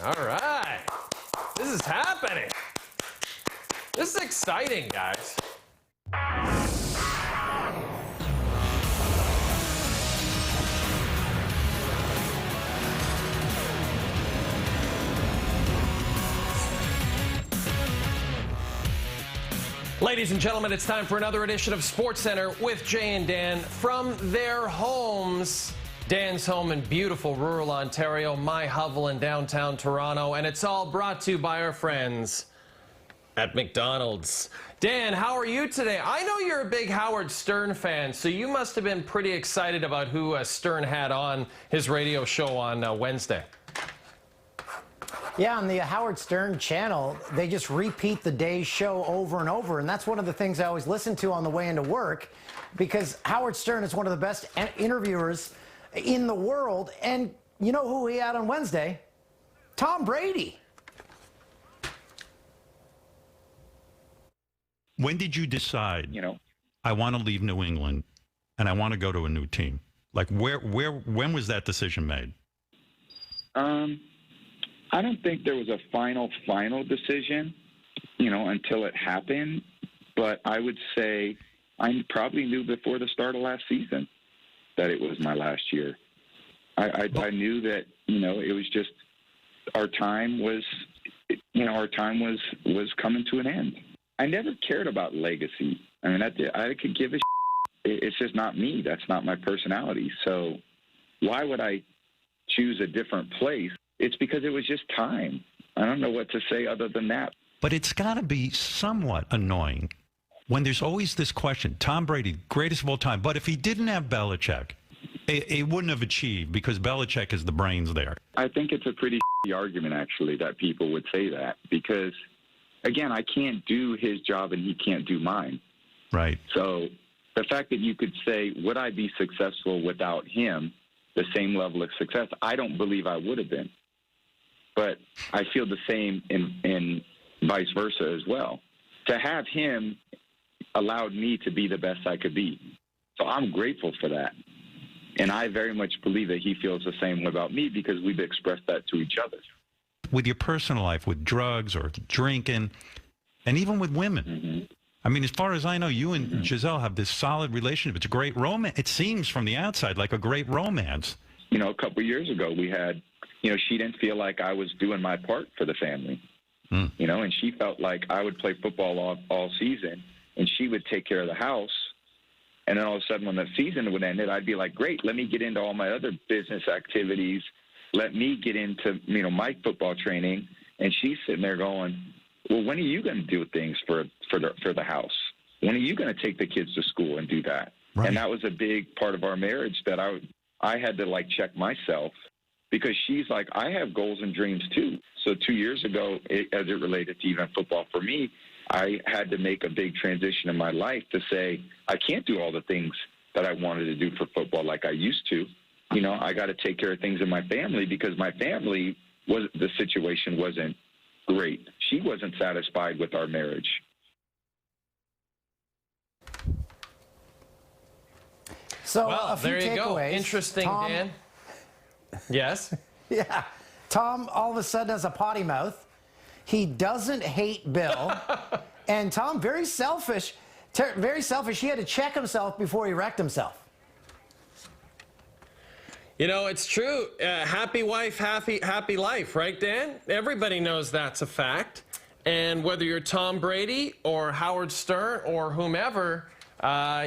All right. This is happening. This is exciting, guys. Ladies and gentlemen, it's time for another edition of SportsCenter with Jay and Dan from their homes. Dan's home in beautiful rural Ontario, my hovel in downtown Toronto, and it's all brought to you by our friends at McDonald's. Dan, how are you today? I know you're a big Howard Stern fan, so you must have been pretty excited about who Stern had on his radio show on Wednesday. Yeah, on the Howard Stern channel, they just repeat the day's show over and over, and that's one of the things I always listen to on the way into work, because Howard Stern is one of the best interviewers in the world. And you know who he had on Wednesday? Tom Brady. When did you decide, I want to leave New England and I want to go to a new team? Like when was that decision made? I don't think there was a final decision, until it happened. But I would say I probably knew before the start of last season that it was my last year. I knew that, it was just our time was coming to an end. I never cared about legacy. I mean, I could give a shit. It's just not me. That's not my personality. So why would I choose a different place? It's because it was just time. I don't know what to say other than that. But it's got to be somewhat annoying when there's always this question, Tom Brady, greatest of all time, but if he didn't have Belichick, he wouldn't have achieved because Belichick is the brains there. I think it's a pretty argument, actually, that people would say that because, again, I can't do his job and he can't do mine. Right. So the fact that you could say, would I be successful without him, the same level of success, I don't believe I would have been. But I feel the same in vice versa as well. To have him allowed me to be the best I could be. So I'm grateful for that. And I very much believe that he feels the same way about me because we've expressed that to each other. With your personal life, with drugs or drinking, and even with women. Mm-hmm. I mean, as far as I know, you and Giselle have this solid relationship. It's a great romance. It seems from the outside like a great romance. A couple of years ago, we had, she didn't feel like I was doing my part for the family, and she felt like I would play football all season and she would take care of the house. And then all of a sudden when the season would end, I'd be like, great, let me get into all my other business activities. Let me get into, my football training. And she's sitting there going, well, when are you going to do things for the house? When are you going to take the kids to school and do that? Right. And that was a big part of our marriage that I had to check myself because she's like, I have goals and dreams too. So 2 years ago, as it related to even football for me, I had to make a big transition in my life to say, I can't do all the things that I wanted to do for football like I used to. I got to take care of things in my family because my family the situation wasn't great. She wasn't satisfied with our marriage. So well, there you go. Interesting, Tom, Dan. Yes? Yeah. Tom all of a sudden has a potty mouth. He doesn't hate Bill. And Tom, very selfish. He had to check himself before he wrecked himself. It's true. Happy wife, happy life, right, Dan? Everybody knows that's a fact. And whether you're Tom Brady or Howard Stern or whomever,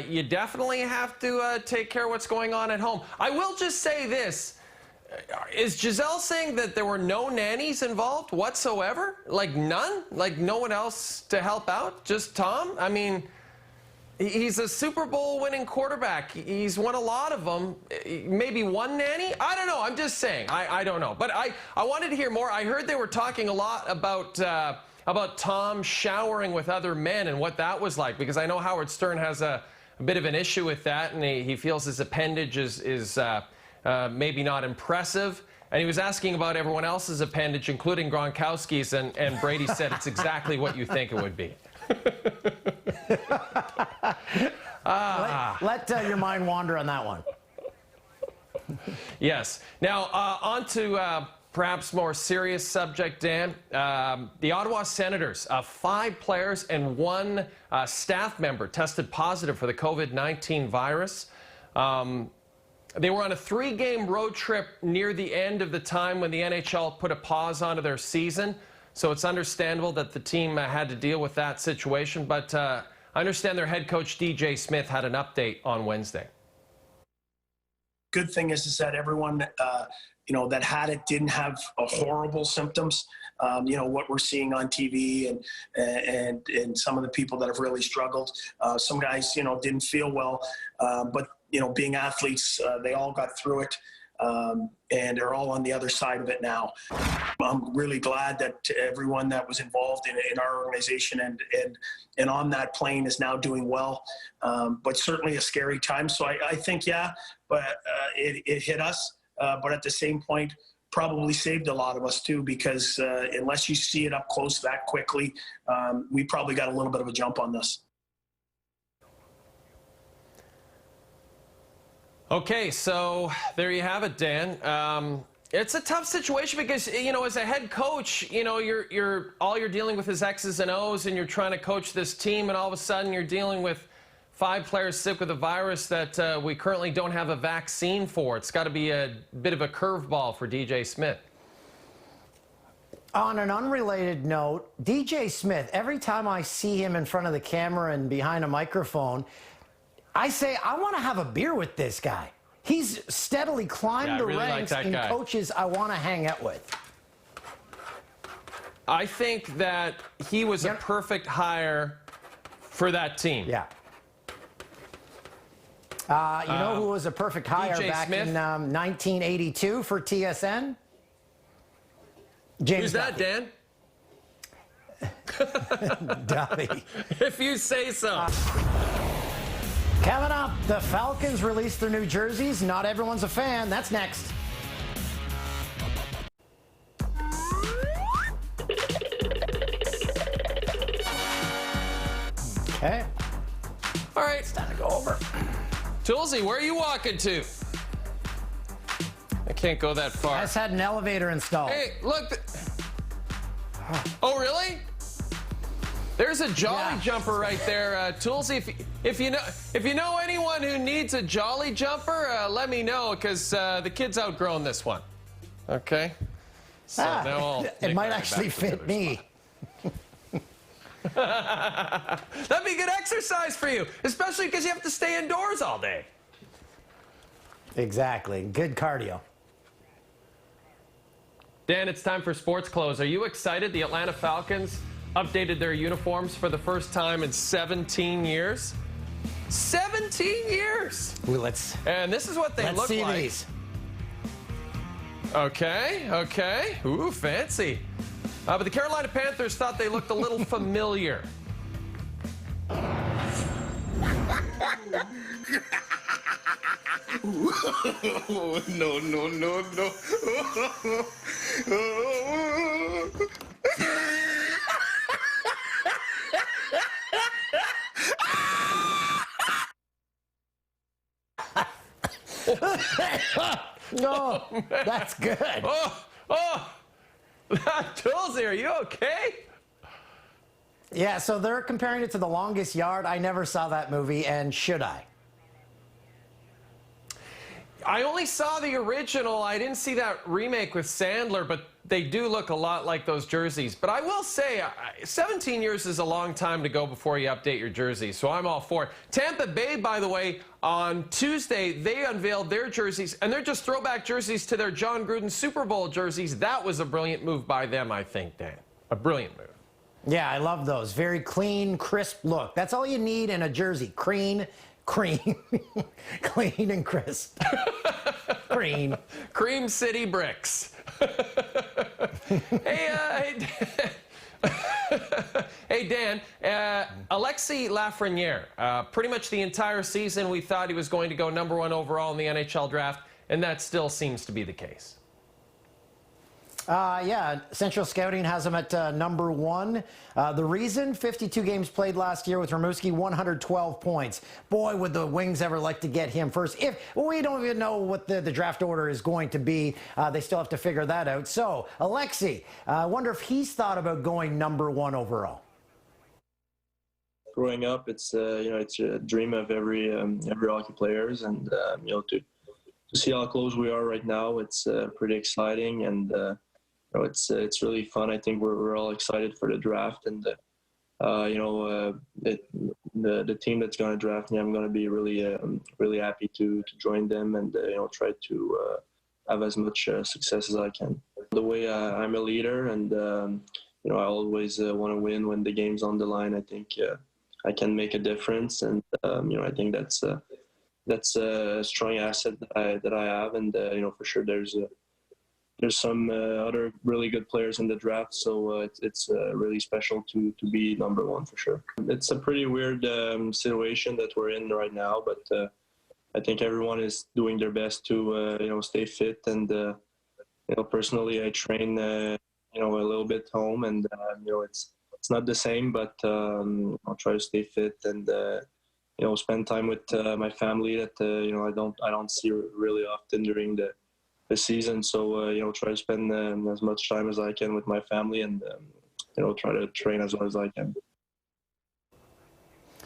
you definitely have to take care of what's going on at home. I will just say this. Is Giselle saying that there were no nannies involved whatsoever? Like none? Like no one else to help out? Just Tom? I mean, he's a Super Bowl winning quarterback. He's won a lot of them. Maybe one nanny? I don't know. I'm just saying. I don't know. But I wanted to hear more. I heard they were talking a lot about Tom showering with other men and what that was like, because I know Howard Stern has a bit of an issue with that, and he feels his appendage is maybe not impressive. And he was asking about everyone else's appendage, including Gronkowski's, and Brady said it's exactly what you think it would be. Let your mind wander on that one. Yes. Now, on to perhaps more serious subject, Dan. The Ottawa Senators, 5 players and 1 staff member tested positive for the COVID-19 virus. They were on a 3-game road trip near the end of the time when the NHL put a pause onto their season. So it's understandable that the team had to deal with that situation. But I understand their head coach, DJ Smith, had an update on Wednesday. Good thing is that everyone, that had it didn't have horrible symptoms. What we're seeing on TV and some of the people that have really struggled. Some guys, didn't feel well, but being athletes, they all got through it. And they're all on the other side of it now. I'm really glad that everyone that was involved in our organization and on that plane is now doing well. But certainly a scary time. So I think, but it hit us. But at the same point, probably saved a lot of us too, because unless you see it up close that quickly, we probably got a little bit of a jump on this. Okay, so there you have it, Dan. It's a tough situation because, as a head coach, you're all you're dealing with is X's and O's, and you're trying to coach this team, and all of a sudden you're dealing with 5 players sick with a virus that we currently don't have a vaccine for. It's got to be a bit of a curveball for DJ Smith. On an unrelated note, DJ Smith, every time I see him in front of the camera and behind a microphone, I say, I want to have a beer with this guy. He's steadily climbed the ranks in coaches I want to hang out with. I think that he was a perfect hire for that team. Yeah. You know who was a perfect hire DJ back Smith? in 1982 for TSN? James Who's that, Duffy. Dan? Duffy. If you say so. Coming up, the Falcons released their new jerseys. Not everyone's a fan. That's next. Okay. All right. It's time to go over. Toolsy, where are you walking to? I can't go that far. I just had an elevator installed. Hey, look. Oh, really? There's a Jolly Jumper right there, Toolsy. If you know anyone who needs a Jolly Jumper, let me know, because the kid's outgrown this one. Okay. So now I'll it might actually fit me. That'd be good exercise for you, especially because you have to stay indoors all day. Exactly. Good cardio. Dan, it's time for Sports Close. Are you excited? The Atlanta Falcons updated their uniforms for the first time in 17 years. 17 years! Ooh, and this is what they look see like. These. Okay. Ooh, fancy. But the Carolina Panthers thought they looked a little familiar. No. No, that's good. Toolsy, are you okay? Yeah, so they're comparing it to The Longest Yard. I never saw that movie, and should I? I only saw the original. I didn't see that remake with Sandler, but they do look a lot like those jerseys. But I will say, 17 years is a long time to go before you update your jersey, so I'm all for it. Tampa Bay, by the way, on Tuesday, they unveiled their jerseys, and they're just throwback jerseys to their John Gruden Super Bowl jerseys. That was a brilliant move by them, I think, Dan. A brilliant move. Yeah, I love those. Very clean, crisp look. That's all you need in a jersey. Clean and crisp. Cream City bricks. Hey, Dan, Alexis Lafreniere, pretty much the entire season we thought he was going to go #1 overall in the NHL draft, and that still seems to be the case. Yeah, Central Scouting has him at number 1. The reason, 52 games played last year with Rimouski, 112 points. Boy, would the Wings ever like to get him first. If we don't even know what the draft order is going to be, they still have to figure that out. So, Alexei, I wonder if he's thought about going number 1 overall. Growing up, it's it's a dream of every hockey players, and to see how close we are right now, it's pretty exciting, and it's really fun. I think we're all excited for the draft, and the team that's going to draft me, I'm going to be really happy to join them, and try to have as much success as I can. The way I'm a leader, and I always want to win when the game's on the line. I think I can make a difference, and I think that's a strong asset that I have, and for sure there's some other really good players in the draft, so it's really special to be number 1 for sure. It's a pretty weird situation that we're in right now, but I think everyone is doing their best to stay fit, and personally I train a little bit home, and it's not the same, but I'll try to stay fit and spend time with my family that I don't see really often during the season. So try to spend as much time as I can with my family, and try to train as well as I can.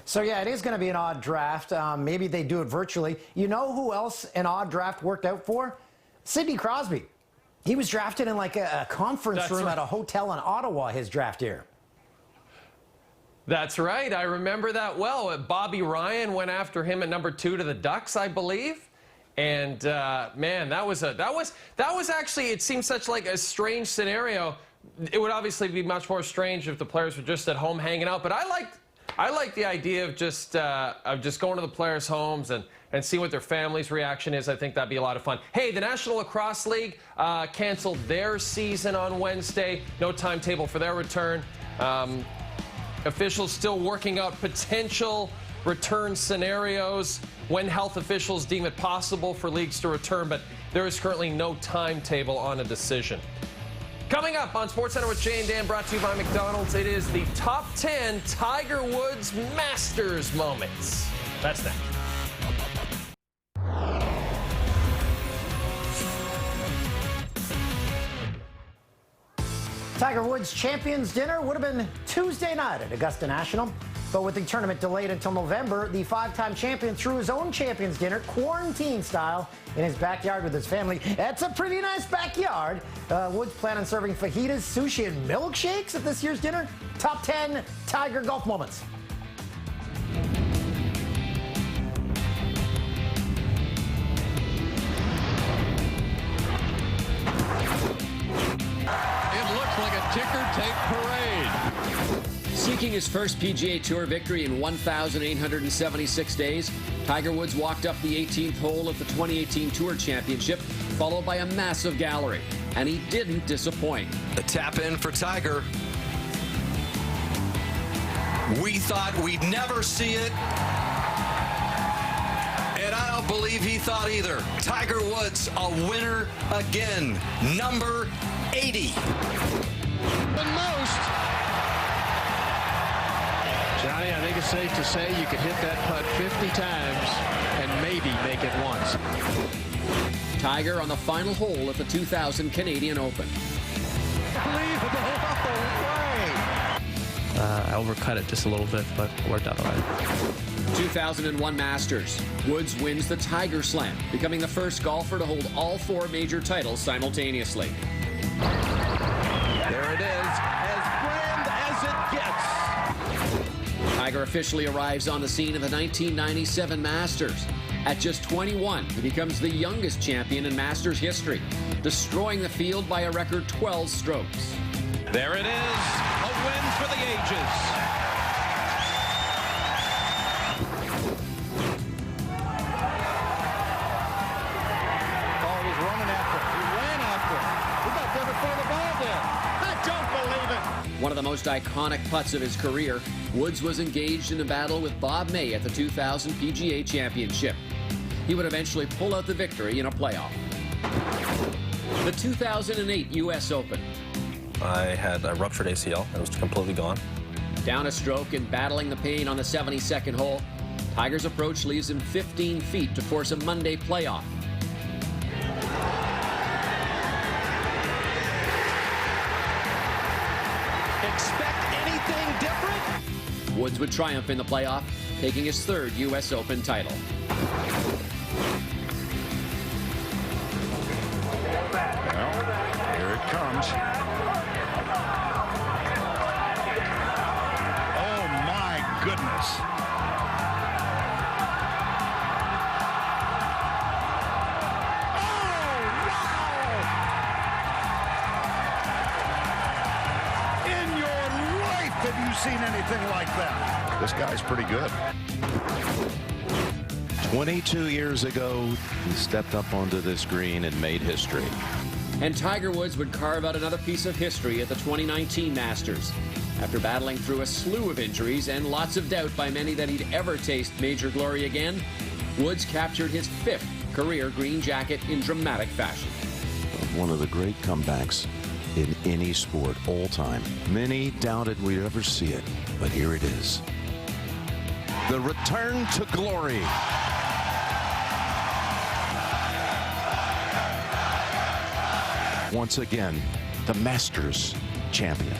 So yeah, it is going to be an odd draft. Maybe they do it virtually. You know who else an odd draft worked out for? Sidney Crosby. He was drafted in like a conference room at a hotel in Ottawa his draft year. That's right. I remember that well. Bobby Ryan went after him at number 2 to the Ducks, I believe. And man, that was actually, it seems such like a strange scenario. It would obviously be much more strange if the players were just at home hanging out. But I like the idea of just going to the players' homes and see what their family's reaction is. I think that'd be a lot of fun. Hey, the National Lacrosse League canceled their season on Wednesday. No timetable for their return. Officials still working out potential return scenarios when health officials deem it possible for leagues to return, but there is currently no timetable on a decision. Coming up on SportsCenter with Jay and Dan, brought to you by McDonald's, it is the top 10 Tiger Woods Masters moments. That's next. Tiger Woods Champions Dinner would have been Tuesday night at Augusta National. But with the tournament delayed until November, the 5-time champion threw his own Champions Dinner, quarantine style, in his backyard with his family. It's a pretty nice backyard. Woods plan on serving fajitas, sushi, and milkshakes at this year's dinner. Top 10 Tiger golf moments. Ticker-tape parade. Seeking his first PGA Tour victory in 1,876 days, Tiger Woods walked up the 18th hole of the 2018 Tour Championship, followed by a massive gallery, and he didn't disappoint. The tap in for Tiger. We thought we'd never see it, and I don't believe he thought either. Tiger Woods, a winner again, number 80. The most. Johnny, I think it's safe to say you could hit that putt 50 times and maybe make it once. Tiger on the final hole at the 2000 Canadian Open. Unbelievable way. I overcut it just a little bit, but it worked out all right. 2001 Masters. Woods wins the Tiger Slam, becoming the first golfer to hold all 4 major titles simultaneously. There it is, as grand as it gets. Tiger officially arrives on the scene of the 1997 Masters. At just 21, he becomes the youngest champion in Masters history, destroying the field by a record 12 strokes. There it is, a win for the ages. One of the most iconic putts of his career, Woods was engaged in a battle with Bob May at the 2000 PGA Championship. He would eventually pull out the victory in a playoff. The 2008 U.S. Open. I had a ruptured ACL. It was completely gone. Down a stroke and battling the pain on the 72nd hole, Tiger's approach leaves him 15 feet to force a Monday playoff. Expect anything different? Woods would triumph in the playoff, taking his third U.S. Open title. Here it comes. Oh, my goodness. Oh, wow! In your life have you seen anything like that? This guy's pretty good. 22 years ago, he stepped up onto this green and made history. And Tiger Woods would carve out another piece of history at the 2019 Masters. After battling through a slew of injuries and lots of doubt by many that he'd ever taste major glory again, Woods captured his 5th career green jacket in dramatic fashion. One of the great comebacks in any sport all time. Many doubted we'd ever see it, but here it is. The return to glory. Once again, the Masters champion.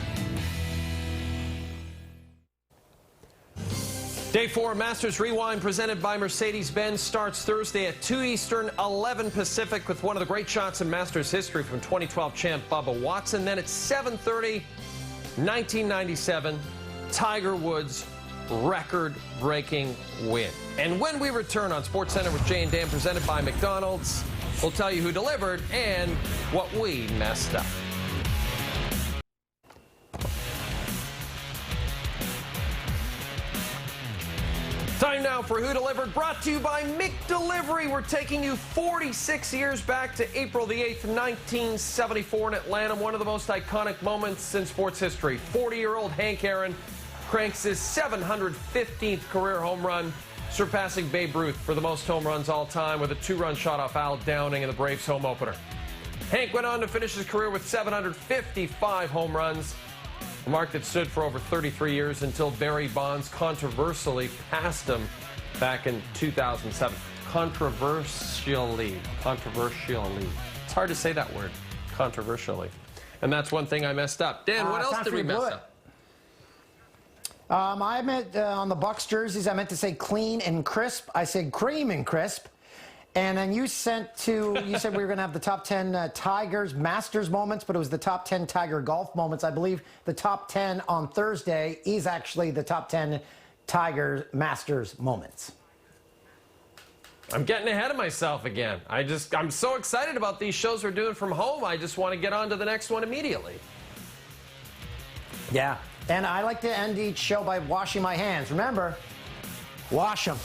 Day 4 Masters Rewind presented by Mercedes-Benz starts Thursday at 2 Eastern, 11 Pacific with one of the great shots in Masters history from 2012 champ Bubba Watson. Then at 7:30, 1997, Tiger Woods' record-breaking win. And when we return on SportsCenter with Jay and Dan presented by McDonald's, we'll tell you who delivered and what we messed up. Time now for Who Delivered, brought to you by McDelivery. We're taking you 46 years back to April the 8th, 1974 in Atlanta, one of the most iconic moments in sports history. 40-year-old Hank Aaron cranks his 715th career home run, surpassing Babe Ruth for the most home runs all time with a 2-run shot off Al Downing in the Braves home opener. Hank went on to finish his career with 755 home runs, a mark that stood for over 33 years until Barry Bonds controversially passed him back in 2007. Controversially. It's hard to say that word, controversially. And that's one thing I messed up. Dan, what else did we mess up? I meant on the Bucks jerseys, I meant to say clean and crisp. I said cream and crisp. And then you said we were going to have the top 10 Tigers Masters moments, but it was the top 10 Tiger golf moments. I believe the top 10 on Thursday is actually the top 10 Tiger Masters moments. I'm getting ahead of myself again. I'm so excited about these shows we're doing from home. I just want to get on to the next one immediately. Yeah. And I like to end each show by washing my hands. Remember, wash them.